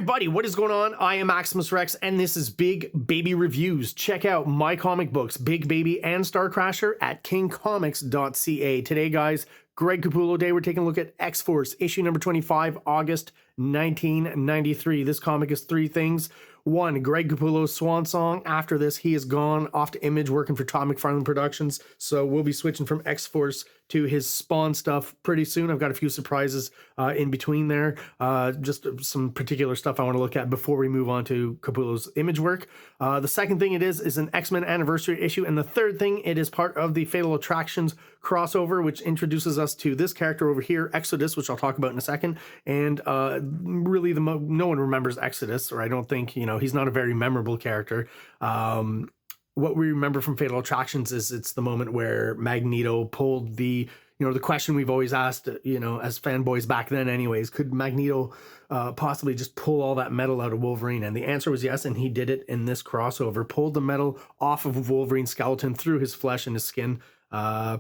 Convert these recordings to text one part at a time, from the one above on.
everybody, what is going on? I am Maximus Rex, and this is Big Baby Reviews. Check out my comic books, Big Baby and STARCRASHER, at KINGCOMICS.CA. Today, guys, Greg Capullo Day. We're taking a look at X-Force, issue number 25, August 1993. This comic is three things. One, Greg Capullo's swan song. After this, he is gone off to Image working for Todd McFarlane Productions. So we'll be switching from X-Force to his Spawn stuff pretty soon. I've got a few surprises in between there. Just some particular stuff I want to look at before we move on to Capullo's Image work. The second thing it is an X-Men anniversary issue. And the third thing, it is part of the Fatal Attractions crossover, which introduces us to this character over here, Exodus, which I'll talk about in a second. And really, no one remembers Exodus, or I don't think, he's not a very memorable character. What we remember from Fatal Attractions is it's the moment where Magneto pulled the question we've always asked, as fanboys back then anyways, could Magneto possibly just pull all that metal out of Wolverine? And the answer was yes, and he did it in this crossover. Pulled the metal off of Wolverine's skeleton through his flesh and his skin.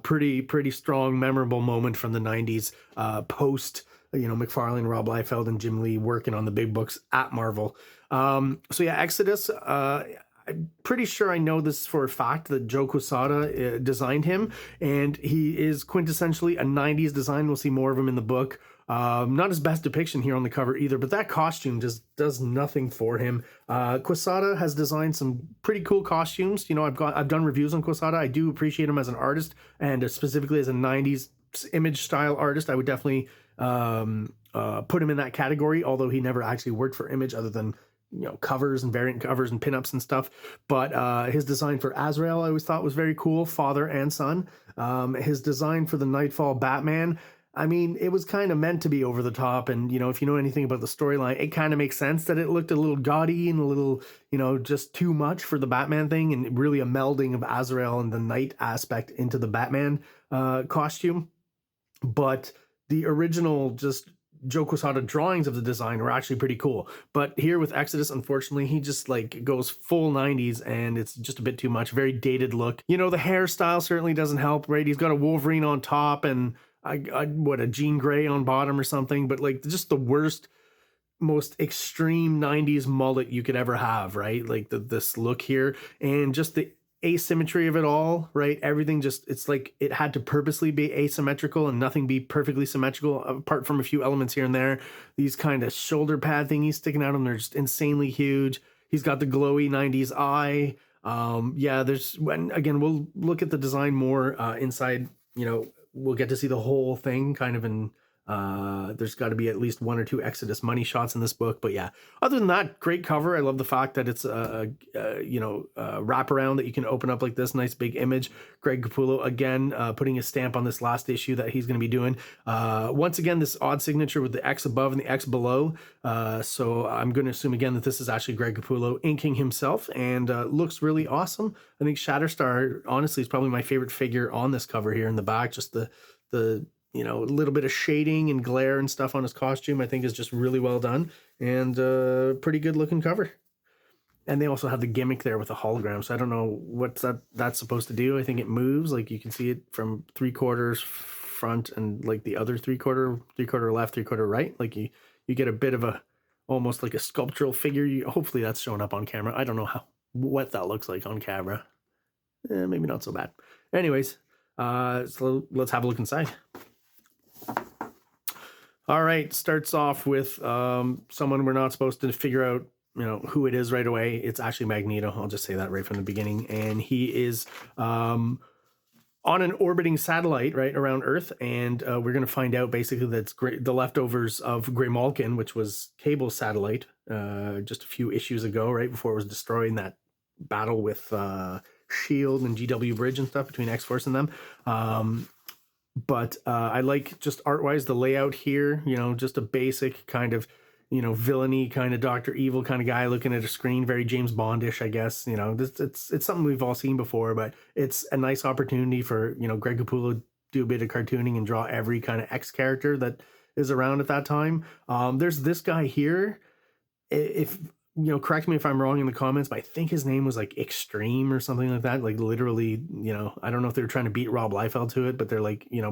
Pretty strong, memorable moment from the 90s, post McFarlane, Rob Liefeld, and Jim Lee working on the big books at Marvel. So yeah, Exodus, I'm pretty sure I know this for a fact that Joe Quesada designed him, and he is quintessentially a 90s design. We'll see more of him in the book. Not his best depiction here on the cover either, but that costume just does nothing for him. Quesada has designed some pretty cool costumes. I've done reviews on Quesada. I do appreciate him as an artist, and specifically as a 90s Image style artist. I would definitely put him in that category, although he never actually worked for Image other than covers and variant covers and pinups and stuff. But his design for Azrael I always thought was very cool, father and son. His design for the Nightfall Batman, I mean, it was kind of meant to be over the top, and if you know anything about the storyline, it kind of makes sense that it looked a little gaudy and a little, just too much for the Batman thing, and really a melding of Azrael and the night aspect into the Batman costume. But the original just Joe Quesada drawings of the design were actually pretty cool. But here with Exodus, unfortunately, he just goes full 90s, and it's just a bit too much. Very dated look. The hairstyle certainly doesn't help, right? He's got a Wolverine on top and a Jean Grey on bottom or something, but just the worst, most extreme 90s mullet you could ever have, right? This look here, and just the asymmetry of it all, right? Everything just, it's like it had to purposely be asymmetrical and nothing be perfectly symmetrical, apart from a few elements here and there. These kind of shoulder pad thingies sticking out, and they're just insanely huge. He's got the glowy 90s eye. Again, we'll look at the design more inside. We'll get to see the whole thing kind of in there's got to be at least one or two Exodus money shots in this book. But yeah, other than that, great cover. I love the fact that it's a wraparound that you can open up like this. Nice big image. Greg Capullo again putting a stamp on this last issue that he's going to be doing. Once again, this odd signature with the X above and the X below. So I'm going to assume again that this is actually Greg Capullo inking himself, and looks really awesome. I think Shatterstar honestly is probably my favorite figure on this cover here in the back. Just the a little bit of shading and glare and stuff on his costume, I think, is just really well done, and pretty good looking cover. And they also have the gimmick there with the hologram, so I don't know what that's supposed to do. I think it moves, you can see it from 3/4 front and the other 3/4 left, 3/4 right. You get a bit of almost like a sculptural figure. Hopefully that's showing up on camera. I don't know what that looks like on camera. Maybe not so bad. Anyways, so let's have a look inside. All right, starts off with someone we're not supposed to figure out, who it is right away. It's actually Magneto. I'll just say that right from the beginning. And he is on an orbiting satellite right around Earth, and we're going to find out basically that's the leftovers of Graymalkin, which was Cable's satellite just a few issues ago, right before it was destroyed in that battle with S.H.I.E.L.D. and GW Bridge and stuff between X-Force and them. But I like just art-wise the layout here, just a basic kind of, villainy kind of Dr. Evil kind of guy looking at a screen, very James Bondish, I guess. It's something we've all seen before, but it's a nice opportunity for, Greg Capullo to do a bit of cartooning and draw every kind of X character that is around at that time. There's this guy here. If correct me if I'm wrong in the comments, but I think his name was Extreme or something like that. Literally, I don't know if they were trying to beat Rob Liefeld to it, but they're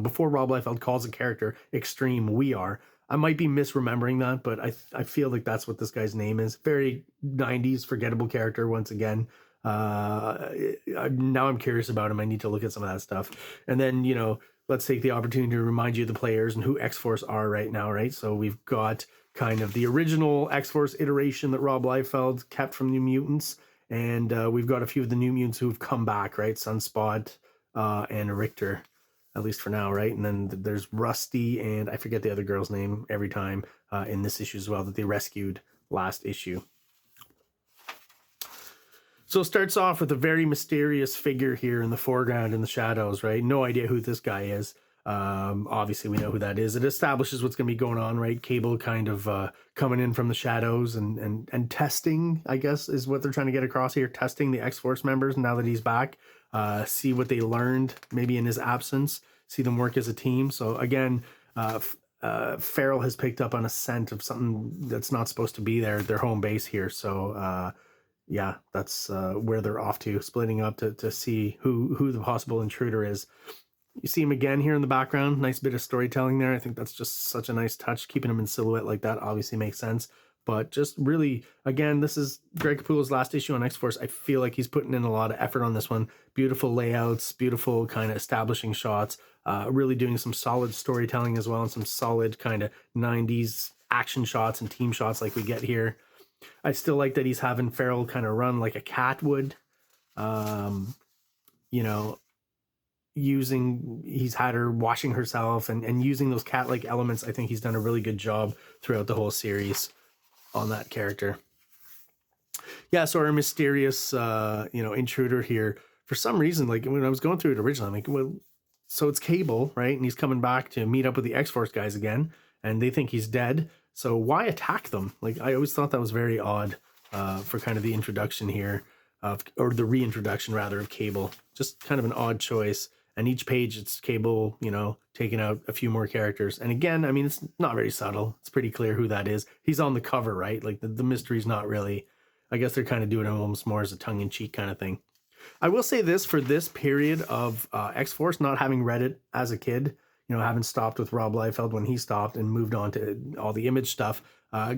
before Rob Liefeld calls a character Extreme, we are. I might be misremembering that, but I feel like that's what this guy's name is. Very 90s forgettable character once again. Now I'm curious about him. I need to look at some of that stuff. And then, you know, let's take the opportunity to remind you of the players and who X-Force are right now, right? So we've got kind of the original X-Force iteration that Rob Liefeld kept from New Mutants. And we've got a few of the New Mutants who've come back, right? Sunspot and Richter, at least for now, right? And then there's Rusty and I forget the other girl's name every time in this issue as well that they rescued last issue. So it starts off with a very mysterious figure here in the foreground in the shadows, right? No idea who this guy is. Obviously we know who that is. It establishes what's going to be going on, right? Cable kind of coming in from the shadows and testing, I guess, is what they're trying to get across here. Testing the X-Force members now that he's back. See what they learned maybe in his absence. See them work as a team. So again, Farrell has picked up on a scent of something that's not supposed to be there, their home base here. So yeah, that's where they're off to, splitting up to see who the possible intruder is. You see him again here in the background. Nice bit of storytelling there. I think that's just such a nice touch. Keeping him in silhouette like that obviously makes sense. But just really, again, this is Greg Capullo's last issue on X-Force. I feel like he's putting in a lot of effort on this one. Beautiful layouts, beautiful kind of establishing shots, really doing some solid storytelling as well, and some solid kind of 90s action shots and team shots like we get here. I still like that he's having Farrell kind of run like a cat would. You know, he's had her washing herself and using those cat-like elements. I think he's done a really good job throughout the whole series on that character. Yeah, so our mysterious, you know, intruder here, for some reason, like when I was going through it originally, I'm like, well, so it's Cable, right? And he's coming back to meet up with the X-Force guys again, and they think he's dead. So why attack them? Like, I always thought that was very odd for kind of the introduction here, or the reintroduction rather, of Cable. Just kind of an odd choice. And each page it's Cable, you know, taking out a few more characters. And again, I mean, it's not very subtle. It's pretty clear who that is. He's on the cover, right? Like the mystery's not really, I guess they're kind of doing it almost more as a tongue-in-cheek kind of thing. I will say this, for this period of X-Force, not having read it as a kid, you know, having stopped with Rob Liefeld when he stopped and moved on to all the Image stuff,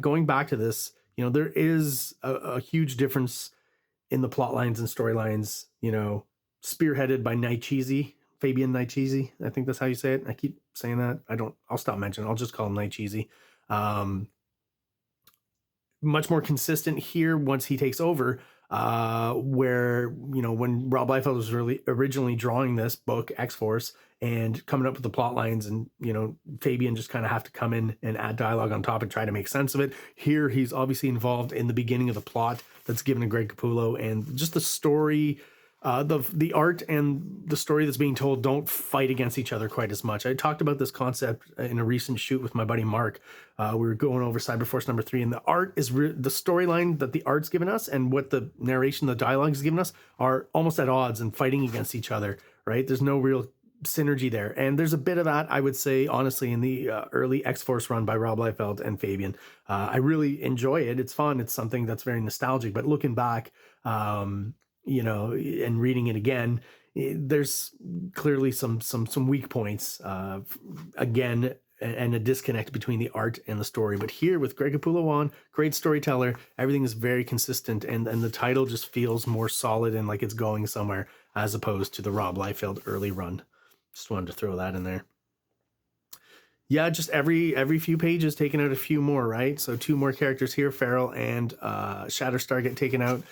going back to this, you know, there is a huge difference in the plot lines and storylines, you know, spearheaded by Nightcheesy, Fabian Nightcheesy. I think that's how you say it. I keep saying that. I'll stop mentioning it. I'll just call him Nightcheesy. Much more consistent here once he takes over, where, you know, when Rob Liefeld was really originally drawing this book, X-Force, and coming up with the plot lines, and, you know, Fabian just kind of have to come in and add dialogue on top and try to make sense of it. Here, he's obviously involved in the beginning of the plot that's given to Greg Capullo, and just the story, the art and the story that's being told don't fight against each other quite as much. I talked about this concept in a recent shoot with my buddy Mark. We were going over Cyberforce #3, and the art is the storyline that the art's given us and what the narration, the dialogue is given us, are almost at odds and fighting against each other, right? There's no real synergy there. And there's a bit of that, I would say, honestly, in the early X-Force run by Rob Liefeld and Fabian. I really enjoy it. It's fun. It's something that's very nostalgic. But looking back, you know, and reading it again, there's clearly some weak points, again, and a disconnect between the art and the story. But here with Greg Capullo on, great storyteller, everything is very consistent, and the title just feels more solid and like it's going somewhere, as opposed to the Rob Liefeld early run. Just wanted to throw that in there. Yeah, just every few pages taking out a few more, right? So 2 more characters here, Farrell and Shatterstar, get taken out.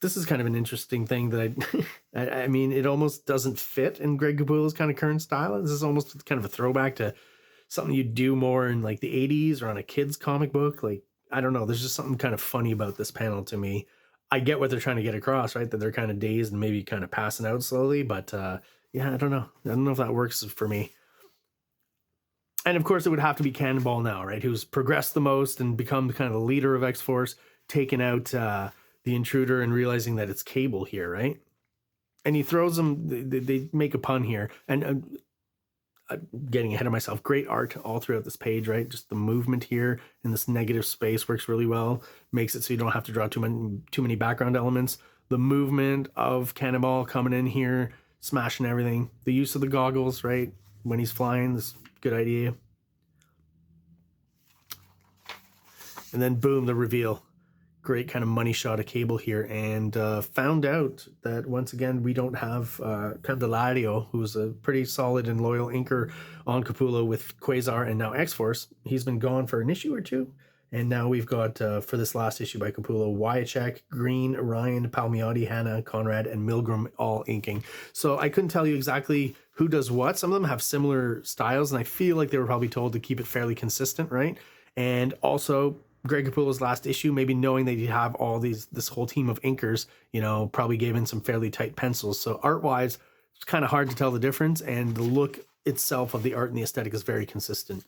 This is kind of an interesting thing that I mean, it almost doesn't fit in Greg Capullo's kind of current style. This is almost kind of a throwback to something you do more in like the 80s or on a kid's comic book. Like, I don't know, there's just something kind of funny about this panel to me. I get what they're trying to get across, right? That they're kind of dazed and maybe kind of passing out slowly, but yeah, I don't know. I don't know if that works for me. And of course, it would have to be Cannonball now, right? Who's progressed the most and become kind of the leader of X-Force, taking out the intruder and realizing that it's Cable here, right? And he throws them, they make a pun here. And getting ahead of myself, great art all throughout this page, right? Just the movement here in this negative space works really well. Makes it so you don't have to draw too many background elements. The movement of Cannonball coming in here, smashing everything. The use of the goggles, right? When he's flying, this good idea. And then boom, the reveal. Great kind of money shot of Cable here, and found out that once again we don't have Candelario, who's a pretty solid and loyal inker on Capullo with Quasar and now X-Force. He's been gone for an issue or two, and now we've got for this last issue by Capullo, Wyachek, Green, Ryan, Palmiotti, Hannah, Conrad, and Milgram all inking. So I couldn't tell you exactly who does what. Some of them have similar styles, and I feel like they were probably told to keep it fairly consistent, right? And also Greg Capullo's last issue, maybe knowing that he'd have all this whole team of inkers, you know, probably gave in some fairly tight pencils. So art-wise, it's kind of hard to tell the difference, and the look itself of the art and the aesthetic is very consistent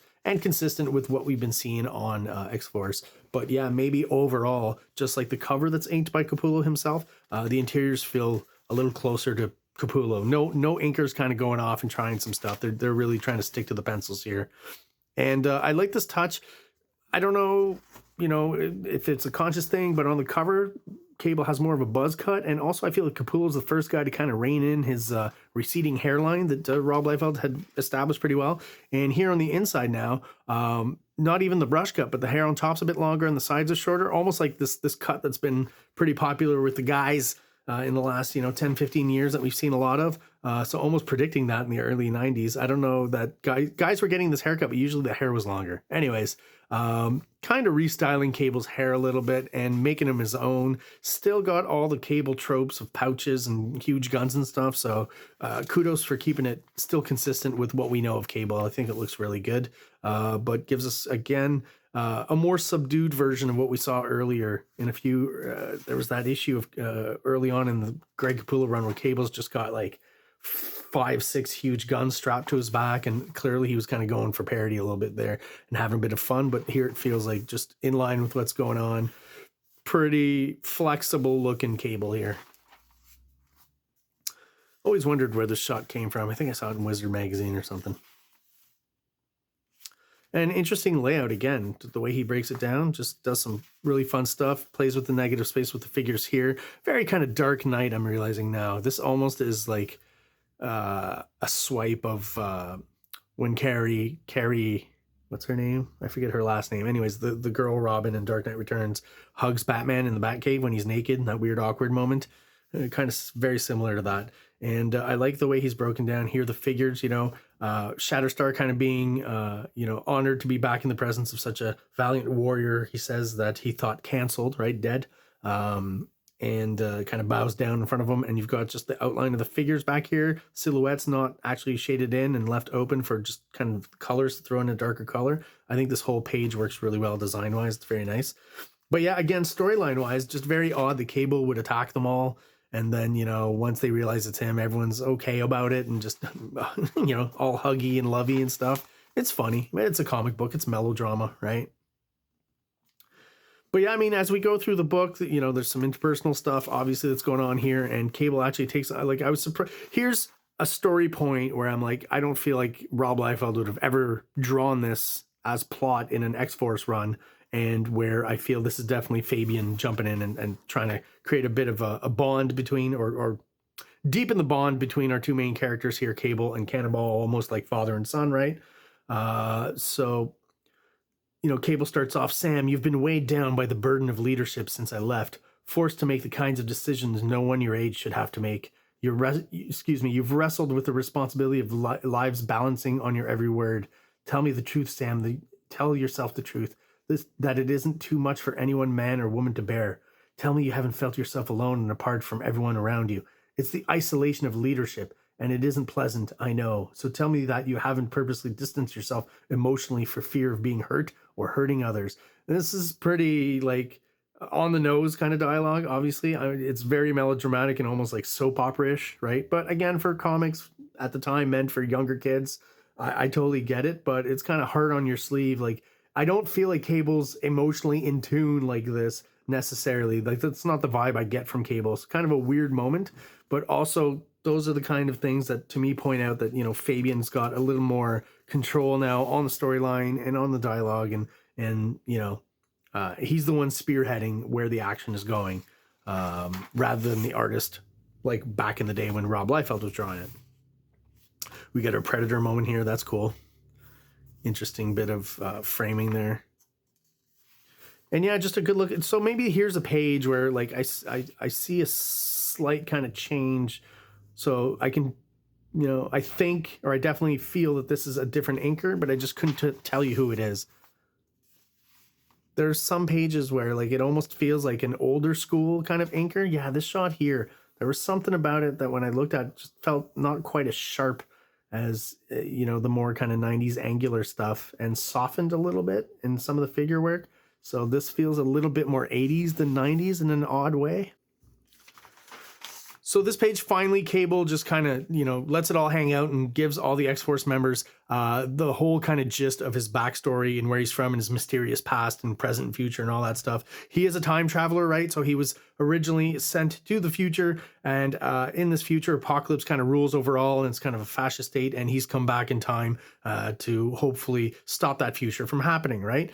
with what we've been seeing on X-Force. But yeah, maybe overall, just like the cover that's inked by Capullo himself, the interiors feel a little closer to Capullo. No inkers kind of going off and trying some stuff. They're really trying to stick to the pencils here. And I like this touch. I don't know, you know, if it's a conscious thing, but on the cover, Cable has more of a buzz cut. And also I feel like Capullo's the first guy to kind of rein in his receding hairline that Rob Liefeld had established pretty well. And here on the inside now, not even the brush cut, but the hair on top's a bit longer and the sides are shorter, almost like this cut that's been pretty popular with the guys in the last, 10, 15 years that we've seen a lot of. So almost predicting that in the early 90s. I don't know that guys were getting this haircut, but usually the hair was longer. Anyways, kind of restyling Cable's hair a little bit and making him his own. Still got all the Cable tropes of pouches and huge guns and stuff. So kudos for keeping it still consistent with what we know of Cable. I think it looks really good, but gives us, again, a more subdued version of what we saw earlier in a few. There was that issue of early on in the Greg Capullo run where Cable's just got like 5-6 huge guns strapped to his back, and clearly he was kind of going for parody a little bit there and having a bit of fun. But here it feels like just in line with what's going on. Pretty flexible looking Cable here. Always wondered where this shot came from. I think I saw it in Wizard magazine or something. And interesting layout again, the way he breaks it down, just does some really fun stuff, plays with the negative space with the figures here. Very kind of Dark Knight, I'm realizing now. This almost is like a swipe of when Carrie, what's her name? I forget her last name. Anyways, the girl Robin in Dark Knight Returns hugs Batman in the Batcave when he's naked in that weird awkward moment. Kind of very similar to that. And I like the way he's broken down here, the figures, Shatterstar kind of being, honored to be back in the presence of such a valiant warrior. He says that he thought canceled, right? Dead. And kind of bows down in front of him. And you've got just the outline of the figures back here. Silhouettes not actually shaded in and left open for just kind of colors to throw in a darker color. I think this whole page works really well design-wise. It's very nice. But yeah, again, storyline-wise, just very odd. The Cable would attack them all. And then, once they realize it's him, everyone's okay about it and just, all huggy and lovey and stuff. It's funny. It's a comic book. It's melodrama, right? But yeah, I mean, as we go through the book, there's some interpersonal stuff, obviously, that's going on here. And Cable actually takes, I was surprised. Here's a story point where I'm like, I don't feel like Rob Liefeld would have ever drawn this as plot in an X-Force run. And where I feel this is definitely Fabian jumping in and trying to create a bit of a bond between, or deepen the bond between our two main characters here, Cable and Cannonball, almost like father and son, right? So, Cable starts off, Sam, you've been weighed down by the burden of leadership since I left, forced to make the kinds of decisions no one your age should have to make. You've wrestled with the responsibility of lives balancing on your every word. Tell me the truth, Sam. Tell yourself the truth. That it isn't too much for any one man or woman to bear. Tell me you haven't felt yourself alone and apart from everyone around you. It's the isolation of leadership, and it isn't pleasant, I know. So tell me that you haven't purposely distanced yourself emotionally for fear of being hurt or hurting others. And this is pretty, on the nose kind of dialogue, obviously. It's very melodramatic and almost like soap opera-ish, right? But again, for comics at the time meant for younger kids, I totally get it, but it's kind of hard on your sleeve, I don't feel like Cable's emotionally in tune like this necessarily. That's not the vibe I get from Cable. It's kind of a weird moment, but also those are the kind of things that to me point out that, Fabian's got a little more control now on the storyline and on the dialogue. And he's the one spearheading where the action is going, rather than the artist, like back in the day when Rob Liefeld was drawing it. We get our Predator moment here. That's cool. Interesting bit of framing there. And yeah, just a good look. So maybe here's a page where like I see a slight kind of change. So I can, you know, I think, or I definitely feel that this is a different inker, but I just couldn't tell you who it is. There's some pages where like it almost feels like an older school kind of inker. Yeah, this shot here, there was something about it that when I looked at it just felt not quite as sharp as, you know, the more kind of 90s angular stuff, and softened a little bit in some of the figure work. So this feels a little bit more 80s than 90s in an odd way. So this page finally, Cable just kind of, you know, lets it all hang out and gives all the X-Force members the whole kind of gist of his backstory and where he's from and his mysterious past and present and future and all that stuff. He is a time traveler, right? So he was originally sent to the future, and in this future, Apocalypse kind of rules over all, and it's kind of a fascist state, and he's come back in time to hopefully stop that future from happening, right?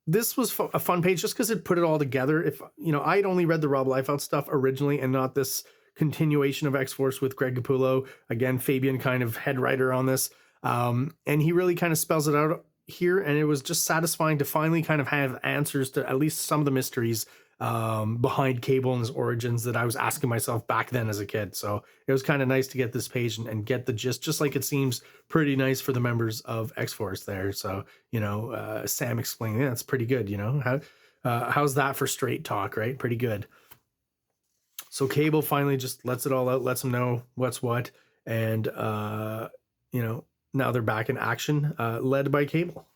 This was a fun page just because it put it all together. If, you know, I'd only read the Rob Liefeld stuff originally and not this continuation of X-Force with Greg Capullo. Again, Fabian kind of head writer on this. And he really kind of spells it out here. And it was just satisfying to finally kind of have answers to at least some of the mysteries behind Cable and his origins that I was asking myself back then as a kid. So it was kind of nice to get this page and get the gist, just like it seems pretty nice for the members of X-Force there. So, you know, Sam explaining, yeah, that's pretty good. You know, how's that for straight talk, right? Pretty good. So Cable finally just lets it all out, lets them know what's what. And, you know, now they're back in action, led by Cable.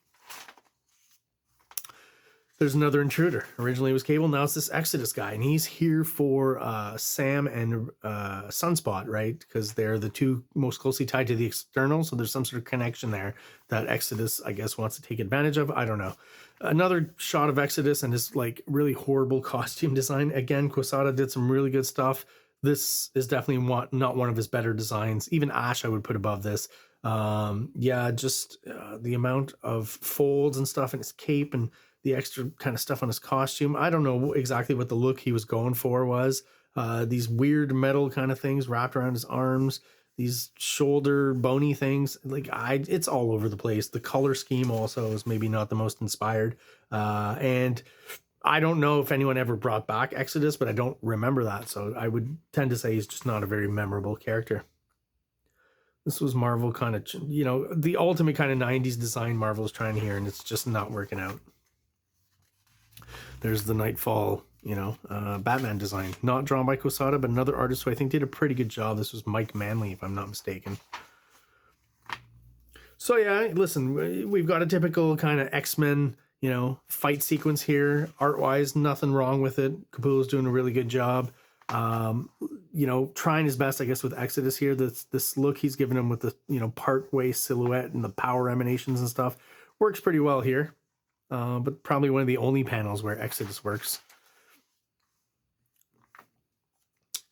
There's another intruder. Originally it was Cable, now it's this Exodus guy, and he's here for Sam and Sunspot, right? Because they're the two most closely tied to the external, so there's some sort of connection there that Exodus, I guess, wants to take advantage of. I don't know. Another shot of Exodus and his like really horrible costume design. Again, Quesada did some really good stuff. This is definitely not one of his better designs. Even Ash I would put above this. Yeah, just the amount of folds and stuff in his cape and the extra kind of stuff on his costume. I don't know exactly what the look he was going for was. These weird metal kind of things wrapped around his arms, these shoulder bony things. Like it's all over the place. The color scheme also is maybe not the most inspired. And I don't know if anyone ever brought back Exodus, but I don't remember that. So I would tend to say he's just not a very memorable character. This was Marvel kind of, you know, the ultimate kind of 90s design Marvel's trying here, and it's just not working out. There's the Nightfall, you know, Batman design. Not drawn by Quesada, but another artist who I think did a pretty good job. This was Mike Manley, if I'm not mistaken. So yeah, listen, we've got a typical kind of X-Men, you know, fight sequence here. Art-wise, nothing wrong with it. Capullo's doing a really good job. You know, trying his best, I guess, with Exodus here. This look he's given him with the, you know, part-way silhouette and the power emanations and stuff works pretty well here. But probably one of the only panels where Exodus works.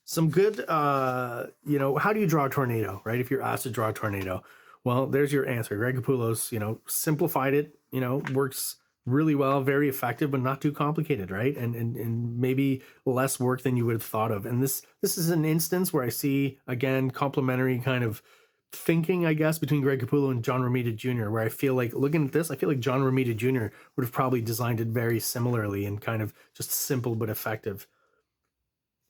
Some good, you know, how do you draw a tornado, right? If you're asked to draw a tornado, well, there's your answer. Greg Capullo's, you know, simplified it, you know, works really well, very effective, but not too complicated, right? And maybe less work than you would have thought of. And this is an instance where I see, again, complementary kind of thinking, I guess, between Greg Capullo and John Romita Jr., where I feel like, looking at this, I feel like John Romita Jr. would have probably designed it very similarly and kind of just simple but effective.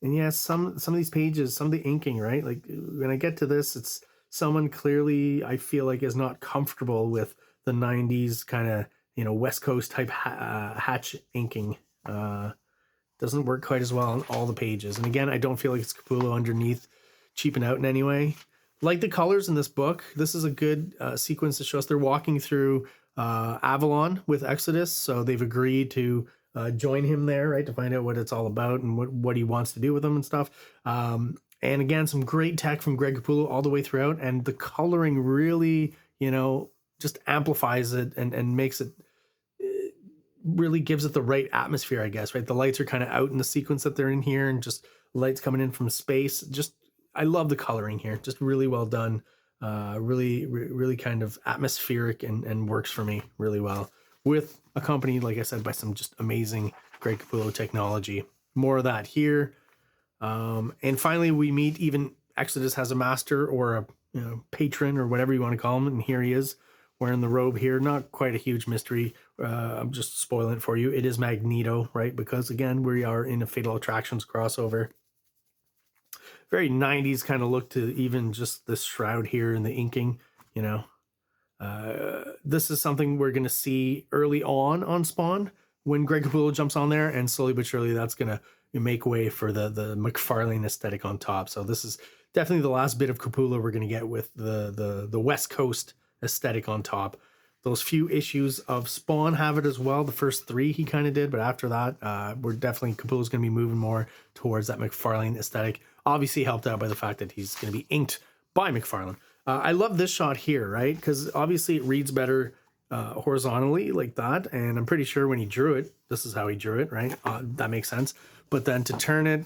And yeah, some of these pages, some of the inking, right? Like when I get to this, it's someone clearly I feel like is not comfortable with the 90s kind of, you know, West Coast type hatch inking. Doesn't work quite as well on all the pages. And again, I don't feel like it's Capullo underneath cheaping out in any way. Like the colors in this book, this is a good sequence to show us they're walking through Avalon with Exodus. So they've agreed to join him there, right, to find out what it's all about and what he wants to do with them and stuff. And again, some great tech from Greg Capullo all the way throughout. And the coloring really, you know, just amplifies it and makes it, really gives it the right atmosphere, I guess, right? The lights are kind of out in the sequence that they're in here and just lights coming in from space. Just, I love the coloring here. Just really well done. Really kind of atmospheric and works for me really well. With accompanied, like I said, by some just amazing Greg Capullo technology. More of that here. And finally, we meet even Exodus has a master or a patron or whatever you want to call him. And here he is wearing the robe here. Not quite a huge mystery. I'm just spoiling it for you. It is Magneto, right? Because again, we are in a Fatal Attractions crossover. Very 90s kind of look to even just this shroud here and the inking, you know. This is something we're going to see early on Spawn when Greg Capullo jumps on there, and slowly but surely that's going to make way for the McFarlane aesthetic on top. So this is definitely the last bit of Capullo we're going to get with the West Coast aesthetic on top. Those few issues of Spawn have it as well. The first 3 he kind of did, but after that, we're definitely, Capullo's going to be moving more towards that McFarlane aesthetic. Obviously helped out by the fact that he's going to be inked by McFarlane. I love this shot here, right? Because obviously it reads better horizontally like that. And I'm pretty sure when he drew it, this is how he drew it, right? That makes sense. But then to turn it,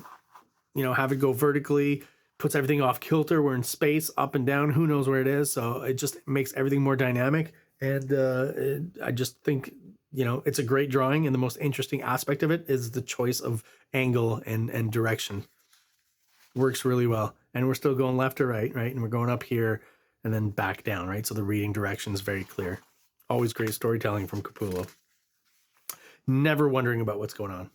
you know, have it go vertically, puts everything off kilter. We're in space, up and down. Who knows where it is? So it just makes everything more dynamic. And I just think, you know, it's a great drawing. And the most interesting aspect of it is the choice of angle and direction. Works really well. And we're still going left to right, right? And we're going up here and then back down, right? So the reading direction is very clear. Always great storytelling from Capullo. Never wondering about what's going on.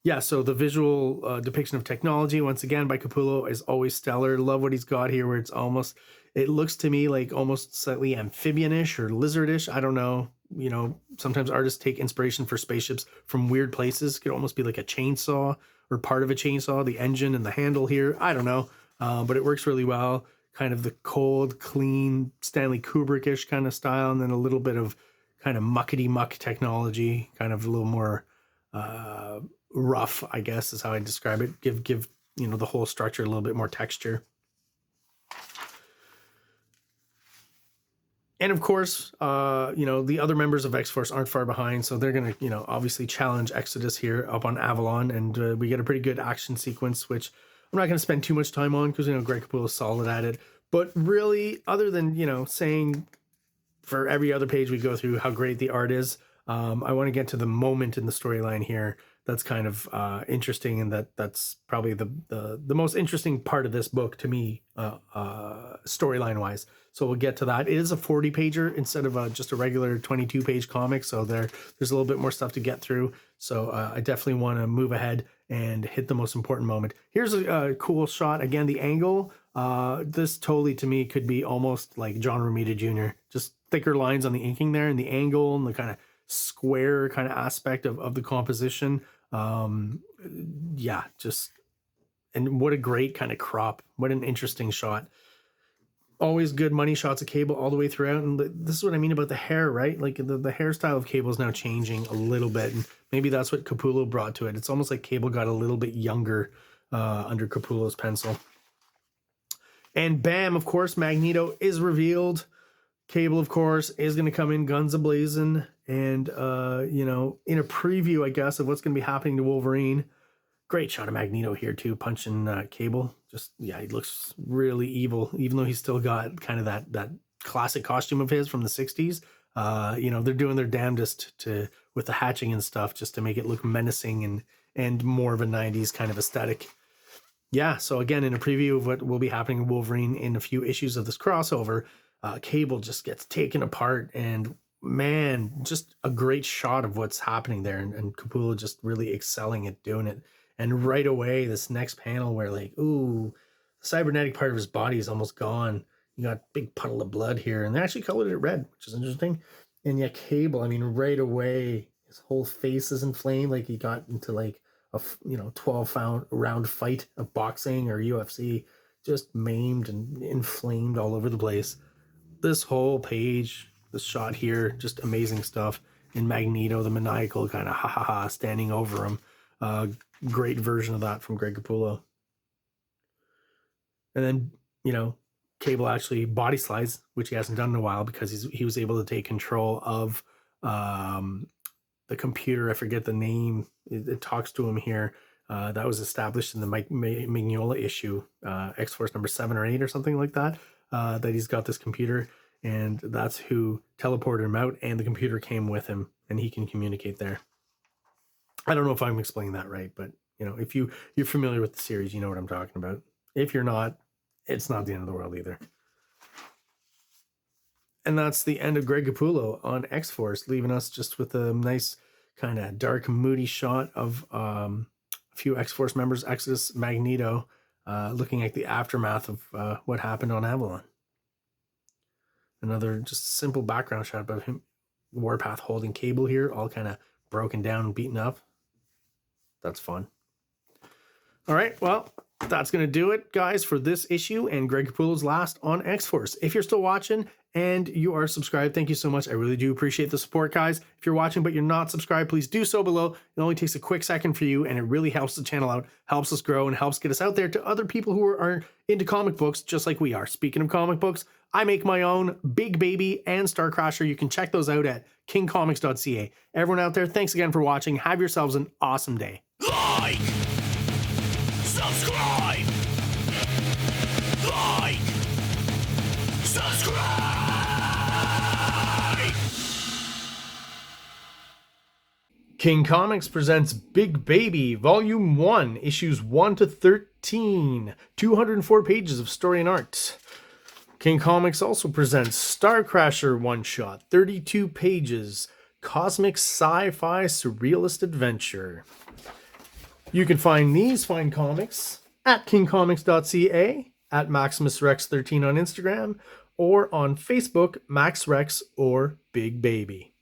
Yeah, so the visual depiction of technology, once again, by Capullo is always stellar. Love what he's got here, where it's almost, it looks to me like almost slightly amphibian-ish or lizard-ish. I don't know. You know, sometimes artists take inspiration for spaceships from weird places. It could almost be like a chainsaw or part of a chainsaw, the engine and the handle here. I don't know, but it works really well. Kind of the cold, clean, Stanley Kubrick-ish kind of style, and then a little bit of kind of muckety-muck technology, kind of a little more rough, I guess is how I describe it. Give you know, the whole structure a little bit more texture. And of course, you know, the other members of X-Force aren't far behind, so they're going to, you know, obviously challenge Exodus here up on Avalon, and we get a pretty good action sequence, which I'm not going to spend too much time on because, you know, Greg Capullo is solid at it. But really, other than, you know, saying for every other page we go through how great the art is, I want to get to the moment in the storyline here that's kind of interesting, and that's probably the most interesting part of this book to me, storyline wise. So we'll get to that. It is a 40 pager instead of just a regular 22 page comic, so there's a little bit more stuff to get through. So I definitely want to move ahead and hit the most important moment. Here's a cool shot. Again, the angle, this totally to me could be almost like John Romita Jr. Just thicker lines on the inking there, and the angle and the kind of square kind of aspect of the composition. Yeah, just, and what a great kind of crop. What an interesting shot. Always good money shots of Cable all the way throughout. And this is what I mean about the hair, right? Like the hairstyle of Cable is now changing a little bit, and maybe that's what Capullo brought to it. It's almost like Cable got a little bit younger under Capullo's pencil. And bam, of course, Magneto is revealed. Cable, of course, is going to come in guns a-blazing, and you know, in a preview, I guess, of what's going to be happening to Wolverine. Great shot of Magneto here too, punching Cable. Just, yeah, he looks really evil, even though he's still got kind of that classic costume of his from the 60s. You know, they're doing their damnedest with the hatching and stuff just to make it look menacing and more of a 90s kind of aesthetic. Yeah, so again, in a preview of what will be happening to Wolverine in a few issues of this crossover, Cable just gets taken apart, and man, just a great shot of what's happening there, and Capullo just really excelling at doing it. And right away, this next panel where, like, ooh, the cybernetic part of his body is almost gone. You got a big puddle of blood here, and they actually colored it red, which is interesting. And yeah, Cable, I mean, right away, his whole face is inflamed, like he got into like a 12 round fight of boxing or UFC, just maimed and inflamed all over the place. This whole page, this shot here, just amazing stuff. And Magneto, the maniacal kind of ha standing over him. Great version of that from Greg Capullo. And then, you know, Cable actually body slides, which he hasn't done in a while because he was able to take control of the computer. I forget the name. It talks to him here. That was established in the Mike Mignola issue, X-Force number 7 or 8 or something like that, that he's got this computer, and that's who teleported him out, and the computer came with him, and he can communicate there. I don't know if I'm explaining that right, but, you know, if you're familiar with the series, you know what I'm talking about. If you're not, it's not the end of the world either. And that's the end of Greg Capullo on X-Force, leaving us just with a nice kind of dark, moody shot of a few X-Force members, Exodus, Magneto, looking at the aftermath of what happened on Avalon. Another just simple background shot of him, Warpath holding Cable here, all kind of broken down and beaten up. That's fun. All right, well, that's going to do it, guys, for this issue and Greg Capullo's last on X-Force. If you're still watching and you are subscribed, thank you so much. I really do appreciate the support, guys. If you're watching but you're not subscribed, please do so below. It only takes a quick second for you, and it really helps the channel out, helps us grow, and helps get us out there to other people who are into comic books just like we are. Speaking of comic books, I make my own Big Baby and STARCRASHER. You can check those out at KingComics.CA. Everyone out there, thanks again for watching. Have yourselves an awesome day. Like, subscribe, like, subscribe. King Comics presents Big Baby, Volume 1, Issues 1 to 13, 204 pages of story and art. King Comics also presents STARCRASHER one-shot, 32 pages, cosmic sci-fi surrealist adventure. You can find these fine comics at KingComics.CA, at MaximusRex13 on Instagram, or on Facebook, MaxRex or Big Baby.